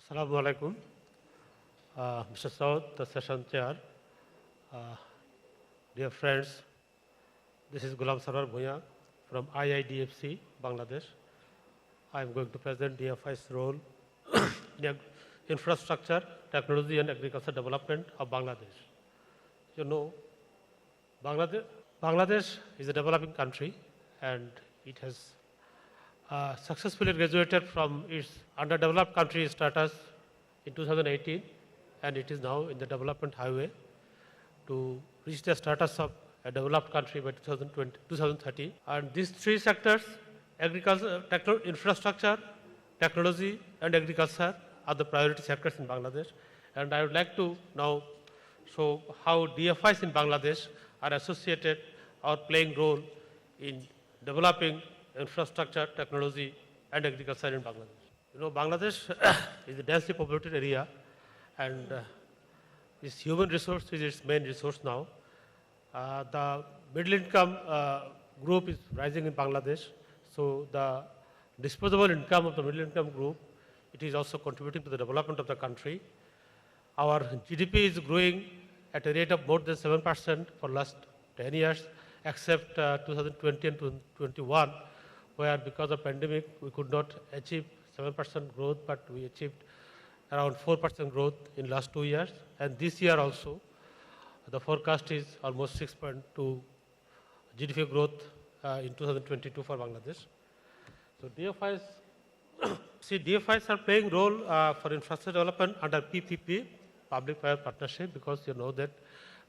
Assalamu alaikum. Mr. Saud, the session chair. Dear friends, this is Golam Sarwar Bhuiyan from IIDFC, Bangladesh. I am going to present DFI's role in infrastructure, technology and agriculture development of Bangladesh. You know, Bangladesh is a developing country and it has successfully graduated from its underdeveloped country status in 2018 and it is now in the development highway to reach the status of a developed country by 2030. And these three sectors, agriculture, infrastructure, technology and agriculture are the priority sectors in Bangladesh. And I would like to now show how DFIs in Bangladesh are associated or playing role in developing infrastructure, technology and agriculture in Bangladesh. You know, Bangladesh is a densely populated area and this human resource is its main resource now. The middle income group is rising in Bangladesh. So the disposable income of the middle income group, it is also contributing to the development of the country. Our GDP is growing at a rate of more than 7% for last 10 years, except 2020 and 2021, where because of pandemic, we could not achieve 7% growth, but we achieved around 4% growth in last 2 years. And this year also, the forecast is almost 6.2 GDP growth in 2022 for Bangladesh. So DFIs, DFIs are playing role for infrastructure development under PPP, public-private partnership, because you know that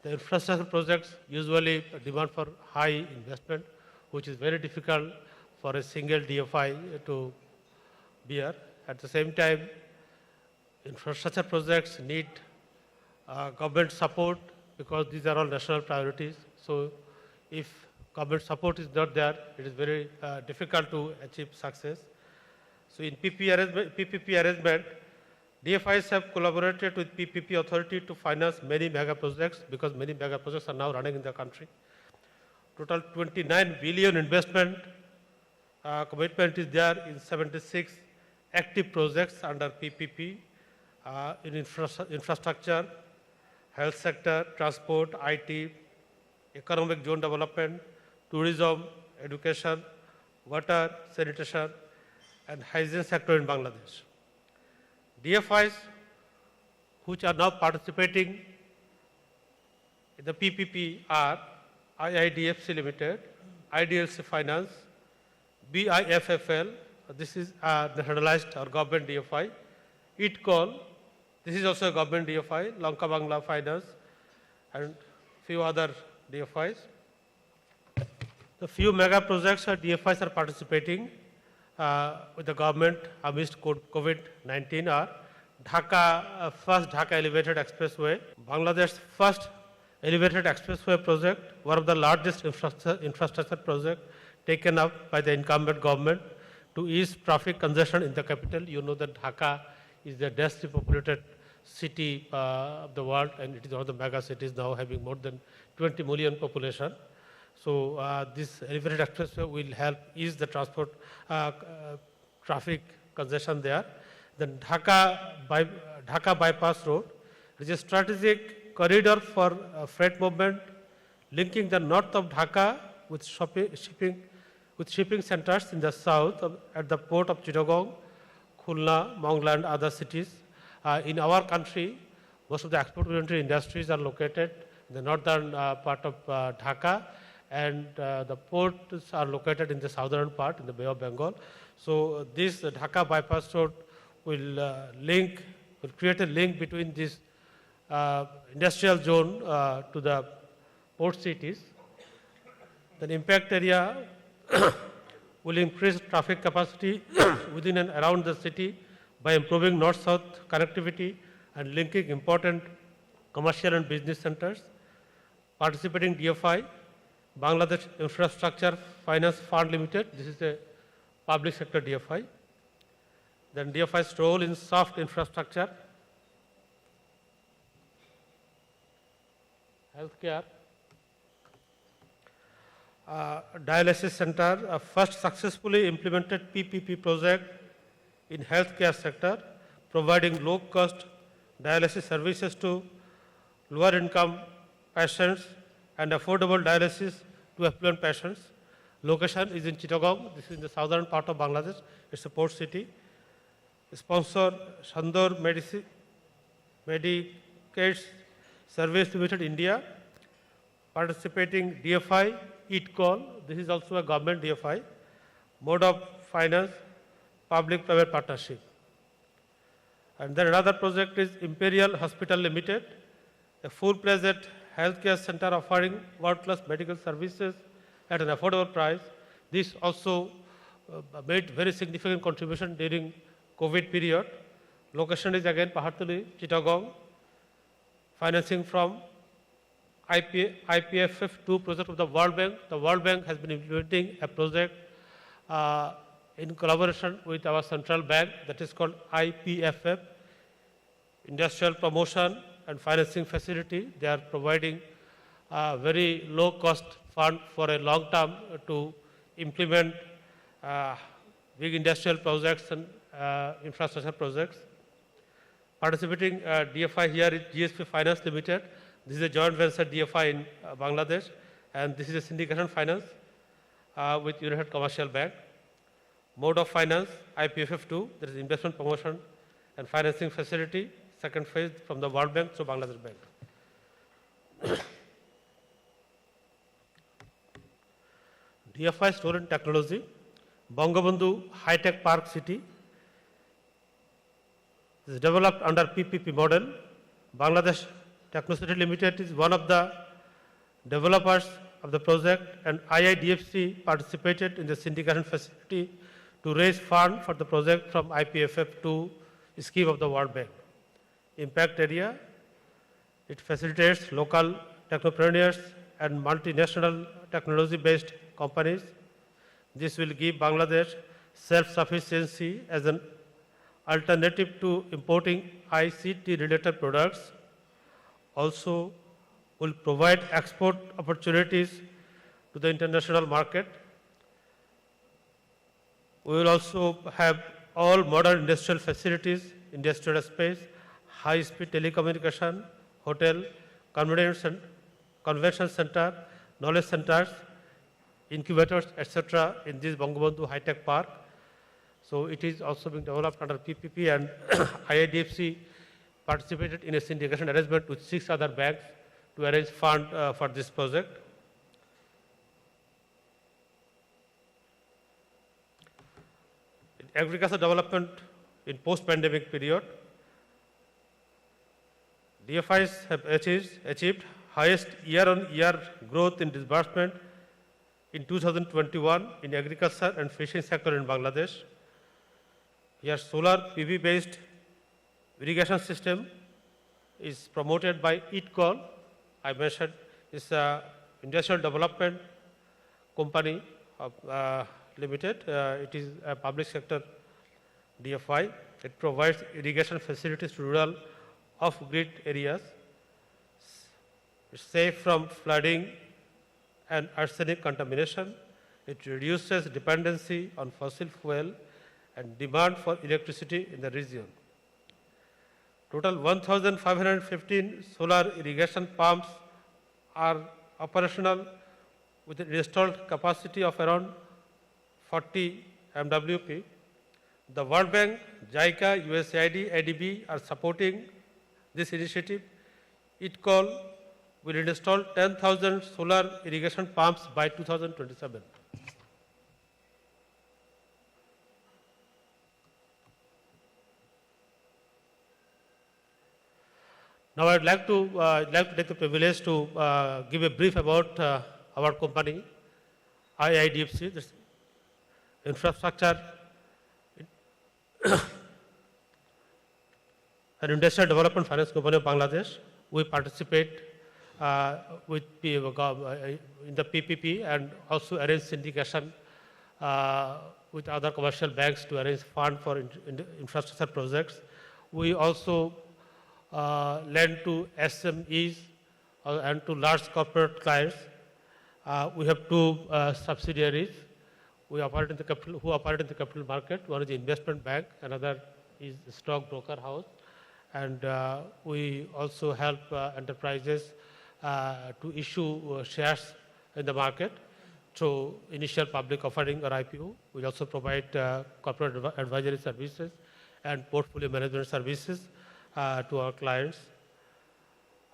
the infrastructure projects usually demand for high investment, which is very difficult for a single DFI to bear. At the same time, infrastructure projects need government support because these are all national priorities. So if government support is not there, it is very difficult to achieve success. So in PPP arrangement, DFIs have collaborated with PPP authority to finance many mega projects because many mega projects are now running in the country. Total 29 billion investment commitment is there in 76 active projects under PPP in infrastructure, health sector, transport, IT, economic zone development, tourism, education, water, sanitation, and hygiene sector in Bangladesh. DFIs, which are now participating in the PPP are IIDFC Limited, IDLC Finance, BIFFL, this is a nationalized or government DFI, ITCOL, this is also a government DFI, Lanka Bangla Finance, and few other DFIs. The few mega projects or DFIs are participating with the government amidst COVID-19 are Dhaka, first Dhaka elevated expressway, Bangladesh's first elevated expressway project, one of the largest infrastructure projects taken up by the incumbent government to ease traffic congestion in the capital. You know that Dhaka is the densely populated city of the world, and it is one of the mega cities now having more than 20 million population. So this elevated expressway will help ease the transport traffic congestion there. Then Dhaka bypass road is a strategic corridor for freight movement linking the north of Dhaka with shipping centers in the south at the port of Chittagong, Khulna, Mongla and other cities. In our country, most of the export-oriented industries are located in the northern part of Dhaka, and the ports are located in the southern part in the Bay of Bengal. So this Dhaka bypass road will create a link between this industrial zone to the port cities. The impact area will increase traffic capacity within and around the city by improving north-south connectivity and linking important commercial and business centers. Participating DFI, Bangladesh Infrastructure Finance Fund Limited, this is a public sector DFI. Then DFI's role in soft infrastructure, healthcare, dialysis center, a first successfully implemented PPP project in healthcare sector, providing low-cost dialysis services to lower-income patients and affordable dialysis to affluent patients. Location is in Chittagong. This is in the southern part of Bangladesh. It's a port city. Sponsor Shandor Medicaid Service Limited India. Participating DFI, EatCall. This is also a government DFI. Mode of finance, public-private partnership. And then another project is Imperial Hospital Limited, a full-fledged healthcare center offering world-class medical services at an affordable price. This also made very significant contribution during COVID period. Location is again Pahartuli, Chittagong. Financing from IPFF2 project of the World Bank. The World Bank has been implementing a project in collaboration with our central bank that is called IPFF, Industrial Promotion and Financing Facility. They are providing a very low cost fund for a long term to implement big industrial projects and infrastructure projects. Participating DFI here is GSP Finance Limited. This is a joint venture DFI in Bangladesh, and this is a syndication finance with United Commercial Bank. Mode of finance, IPFF2, there is investment promotion and financing facility, second phase from the World Bank to Bangladesh Bank. DFI Store and Technology, Bangabandhu High Tech Park City. This is developed under PPP model. Bangladesh Technocity Limited is one of the developers of the project, and IIDFC participated in the syndication facility to raise funds for the project from IPFF2 scheme of the World Bank. Impact area, it facilitates local technopreneurs and multinational technology-based companies. This will give Bangladesh self-sufficiency as an alternative to importing ICT-related products. Also will provide export opportunities to the international market. We will also have all modern industrial facilities, industrial space, high-speed telecommunication, hotel, convention center, knowledge centers, incubators, etc. in this Bangabandhu High Tech Park. So it is also being developed under PPP, and IIDFC participated in a syndication arrangement with 6 other banks to arrange fund for this project. In agriculture development in post-pandemic period, DFIs have achieved highest year-on-year growth in disbursement in 2021 in agriculture and fishing sector in Bangladesh. Here, solar PV-based irrigation system is promoted by EatCall. I mentioned it's an industrial development company limited. It is a public sector DFI. It provides irrigation facilities to rural off-grid areas. It's safe from flooding and arsenic contamination. It reduces dependency on fossil fuel and demand for electricity in the region. Total 1,515 solar irrigation pumps are operational with an installed capacity of around 40 MWP. The World Bank, JICA, USAID, ADB are supporting this initiative. EatCall will install 10,000 solar irrigation pumps by 2027. Now I'd like to take the privilege to give a brief about our company, IIDFC, this infrastructure and industrial development finance company of Bangladesh. We participate in the PPP and also arrange syndication with other commercial banks to arrange fund for infrastructure projects. We also lend to SMEs and to large corporate clients. We have 2 subsidiaries who operate in the capital market. One is the investment bank, another is a stockbroker house, and we also help enterprises to issue shares in the market through initial public offering or IPO. We also provide corporate advisory services and portfolio management services to our clients.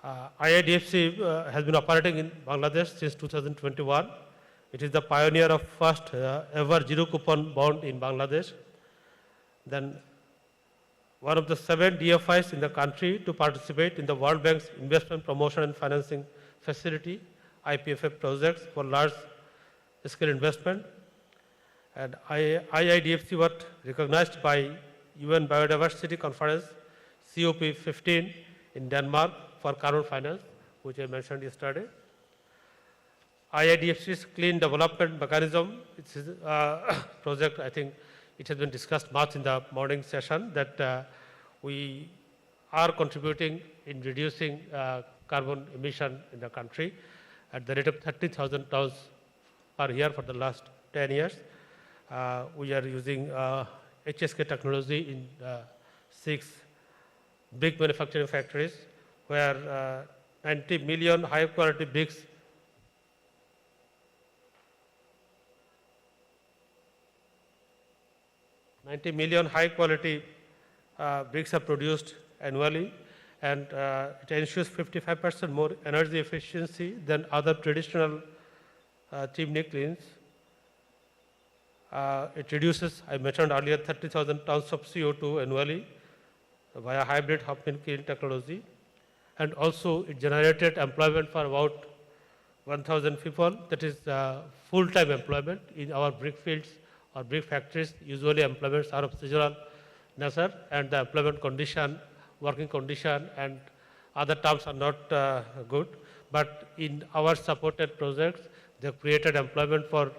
IIDFC has been operating in Bangladesh since 2021. It is the pioneer of first ever zero coupon bond in Bangladesh. Then one of the 7 DFIs in the country to participate in the World Bank's Investment Promotion and Financing Facility, IPFF projects for large scale investment. And IIDFC was recognized by UN Biodiversity Conference, COP15 in Denmark for carbon finance, which I mentioned yesterday. IIDFC's clean development mechanism, it's a project, I think it has been discussed much in the morning session, that we are contributing in reducing carbon emission in the country at the rate of 30,000 tons per year for the last 10 years. We are using HSK technology in 6 big manufacturing factories where 90 million high quality bricks are produced annually, and it ensures 55% more energy efficiency than other traditional chimney kilns. It reduces, I mentioned earlier, 30,000 tons of CO2 annually via hybrid hot-mill kiln technology. And also it generated employment for about 1,000 people. That is full-time employment in our brick fields or brick factories. Usually employments are of seasonal nature, and the employment condition, working condition and other terms are not good. But in our supported projects, they have created employment for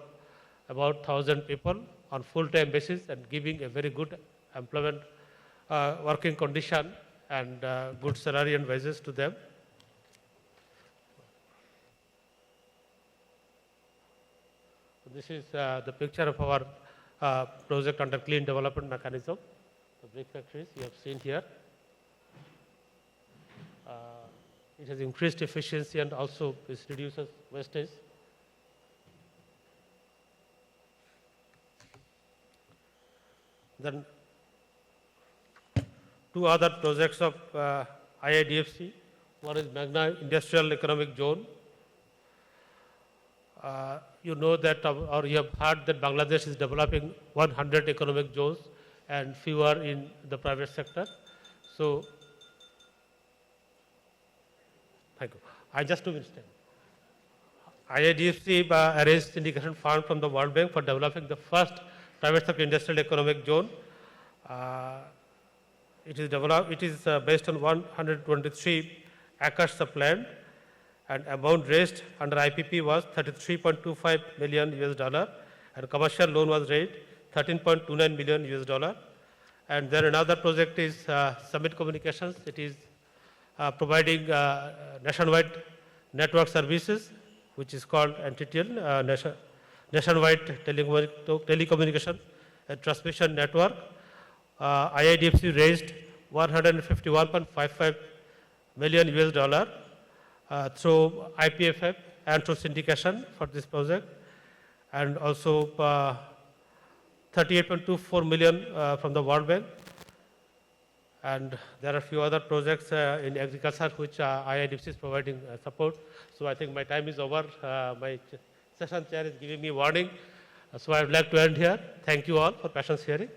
about 1,000 people on full-time basis and giving a very good employment working condition and good salary and wages to them. This is the picture of our project under clean development mechanism. The brick factories you have seen here. It has increased efficiency and also it reduces wastage. Then 2 other projects of IIDFC. One is Magna Industrial Economic Zone. You know that, or you have heard that Bangladesh is developing 100 economic zones and few are in the private sector. So, thank you. I just 2 minutes time. IIDFC arranged syndication fund from the World Bank for developing the first private sector industrial economic zone. It is based on 123 acres of land, and amount raised under IPP was $33.25 million US, and commercial loan was raised $13.29 million US. And then another project is Summit Communications. It is providing nationwide network services, which is called NTTL, Nationwide Telecommunication and Transmission Network. IIDFC raised $151.55 million US through IPFF and through syndication for this project, and also 38.24 million from the World Bank. And there are a few other projects in agriculture which IIDFC is providing support. So I think my time is over. My session chair is giving me warning. So I would like to end here. Thank you all for patience hearing.